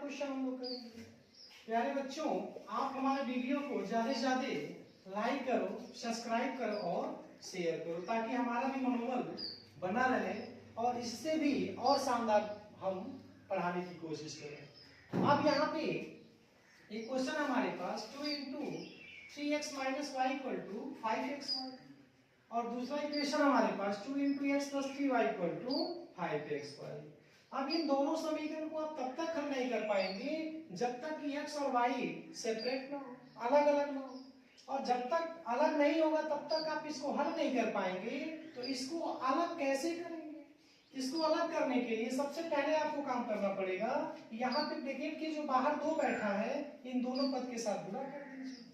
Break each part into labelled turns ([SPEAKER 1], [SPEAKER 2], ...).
[SPEAKER 1] Question हम लोग करेंगे। प्यारे बच्चों, आप हमारे वीडियो को ज्यादा से ज्यादा लाइक करो, सब्सक्राइब करो और शेयर करो, ताकि हमारा भी मनोबल बना रहे और इससे भी और शानदार हम पढ़ाने की कोशिश करें। अब यहाँ पे एक क्वेश्चन हमारे पास 2 into 3x minus y equal to 5x और दूसरा इक्वेशन हमारे पास 2 into x plus 3y equal to 5xy। अब इन दोनों समीकरण को आप तब तक हल नहीं कर पाएंगे जब तक कि x और y सेपरेट ना हो, अलग अलग ना हो, और जब तक अलग नहीं होगा तब तक आप इसको हल नहीं कर पाएंगे। तो इसको अलग कैसे करेंगे? इसको अलग करने के लिए सबसे पहले आपको काम करना पड़ेगा, यहाँ पे ब्रैकेट के जो बाहर 2 बैठा है इन दोनों पद के साथ गुणा कर दीजिए।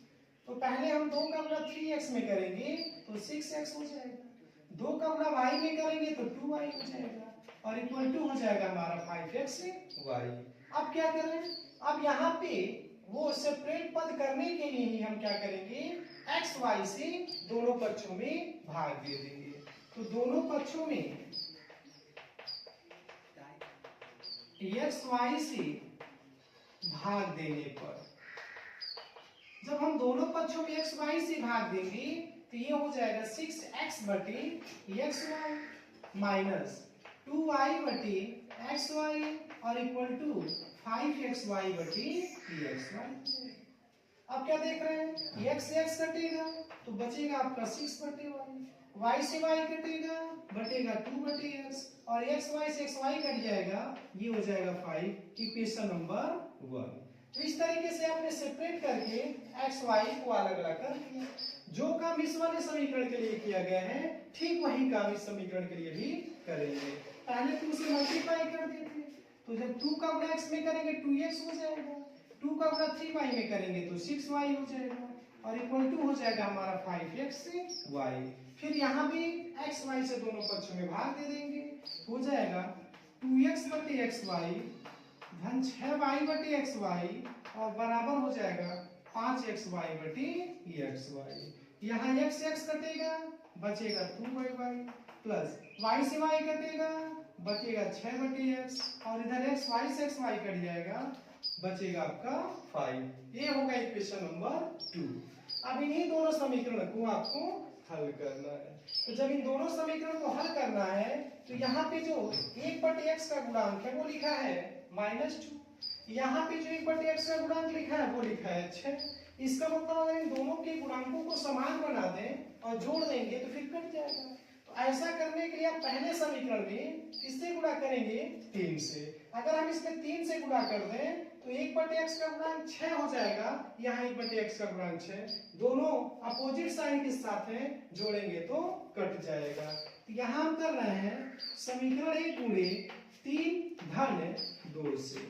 [SPEAKER 1] तो पहले हम 2 का गुणा 3x में करेंगे तो 6x हो जाएगा, 2 का गुणा y में करेंगे तो 2y हो जाएगा और इक्वल टू हो जाएगा हमारा 5xy। अब क्या करें? अब यहाँ पे वो सेपरेट पद करने के लिए ही हम क्या करेंगे, x y से दोनों पक्षों में भाग दे देंगे। तो दोनों पक्षों में x y से भाग देने पर, जब हम दोनों पक्षों में x y से भाग देंगे तो ये हो जाएगा 6x बटे xy माइनस 2y बटे xy और इक्वल टू 5xy बटे dxy। अब क्या देख रहे हैं, x से x कटेगा तो बचेगा आपका 6 बटे y से y कटेगा बटेगा 2 बटे x और xy से xy कट जाएगा, ये हो जाएगा 5। Equation number 1। तो इस तरीके से आपने सेपरेट करके x y को अलग अलग कर दिया। जो काम इस वाले समीकरण के लिए किया गया है ठीक वही काम इस समीकरण के लिए भी करेंगे। पहले 2 से मल्टीप्लाई कर देते, तो जब 2 का गुणा x में करेंगे 2x हो जाएगा, 2 का गुणा 3y में करेंगे तो 6y हो जाएगा और इक्वल टू हो जाएगा हमारा 5xy। फिर यहाँ भी x y से दोनों पक्षों में भाग दे देंगे, हो जाएगा 2x बटे xy धन 6y बटे xy और बराबर हो जाएगा 5xy बटे xy। यहाँ x x कटेगा बचेगा 2y प्लस y से y कटेगा बचेगा 6 बटे x और इधर x y से xy कट जाएगा, बचेगा आपका 5। ये होगा इक्वेशन नंबर 2। अब इन्हीं दोनों समीकरण को आपको हल करना है। तो जब इन दोनों समीकरण को हल करना है तो यहाँ पे जो 1 बटे x का गुणांक है वो लिखा है -2, यहाँ पे जो 1 बटे x का गुणांक लिखा है वो लिखा है 6। इसका मतलब अगर इन दोनों के गुणांकों को समान बना दें और जोड़ देंगे तो फिर कट जाएगा। तो ऐसा करने के लिए आप पहले समीकरण में किससे गुणा करेंगे, 3 से। अगर हम इसमें 3 से गुणा कर दें तो 1 बटे x का गुणांक 6 हो जाएगा, यहाँ 1 बटे x का गुणांक 6, दोनों अपोजिट साइन के साथ हैं, जोड़ेंगे तो कट जाएगा। तो यहाँ हम कर रहे हैं समीकरण 1 गुणे 3 धन 2 से,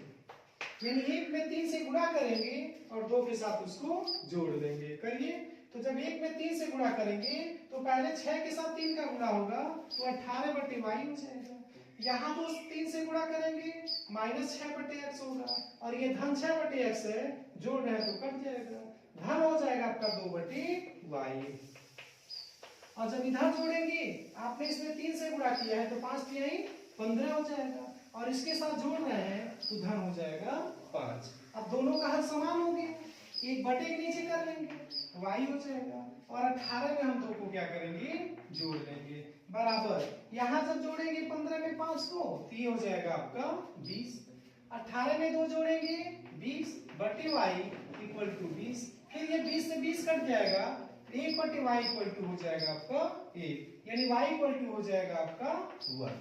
[SPEAKER 1] यानी 1 में 3 से गुणा करेंगे और 2 के साथ उसको जोड़ देंगे। करिए। तो जब 1 में 3 से गुणा करेंगे तो पहले 6 के साथ 3 का गुणा होगा तो 18 बटे y हो जाएगा। यहाँ तो 3 से गुणा करेंगे -6 बटे x होगा और ये धन 6 बटे x है, जोड़ रहे हैं तो कट जाएगा, धन हो जाएगा आपका 2 बटे y। और जब इधर जोड़ेंगे, आपने इसमें 3 से गुणा किया है तो 5 तिहाई 15 हो जाएगा और इसके साथ जोड़ रहे हैं तो धन हो जाएगा 5। अब दोनों का हल समान हो गया, एक बटे के नीचे कर लेंगे y हो जाएगा और 18 में हम 2 को क्या करेंगे, जोड़ लेंगे, बराबर यहाँ जब जोड़ेंगे 15 में 5 को तो ये हो जाएगा आपका 20। 18 में 2 जोड़ेंगे 20 बटे y इक्वल टू 20। फिर ये 20 से 20 कट जाएगा, 1 बटे y इक्वल टू हो जाएगा आपका 1, यानी y इक्वल टू हो जाएगा आपका 1।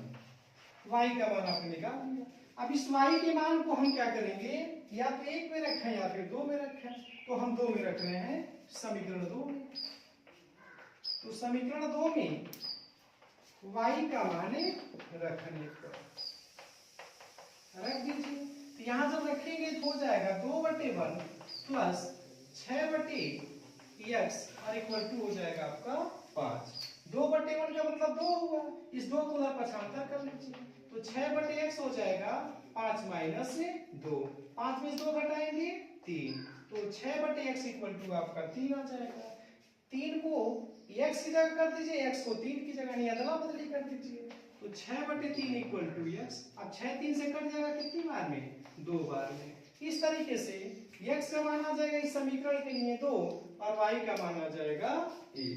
[SPEAKER 1] y का मान आपने निकाल लिया। अब इस y के मान को हम क्या करेंगे, या तो 1 में रखें या फिर 2 में रखें, तो हम 2 में रख रहे हैं समीकरण 2 में। तो समीकरण 2 में y का मान रखने पर रख दीजिए। तो यहाँ जब रखेंगे तो हो जाएगा 2 बटे 1 प्लस 6 बटे x और इक्वल टू हो जाएगा आपका 5। 2 बटे 1 का मतलब 2 हुआ, इस 2 को उधर पक्षांतर कर लीजिए तो 6 बटे x हो जाएगा 5 माइनस 2, 5 में 2 घटाएंगे 3, तो 6 बटे x इक्वल टू आपका 3 आ जाएगा। 3 को x की जगह कर दीजिए, x को 3 की जगह नहीं अदला बदली कर दीजिए, तो 6 बटे 3 इक्वल टू x। अब 6 3 से कट जाएगा कितनी बार में, 2 बार में, इस तरीके से x का मान आ जाएगा इस समीकरण के लिए 2 और y का मान आ जाएगा 1।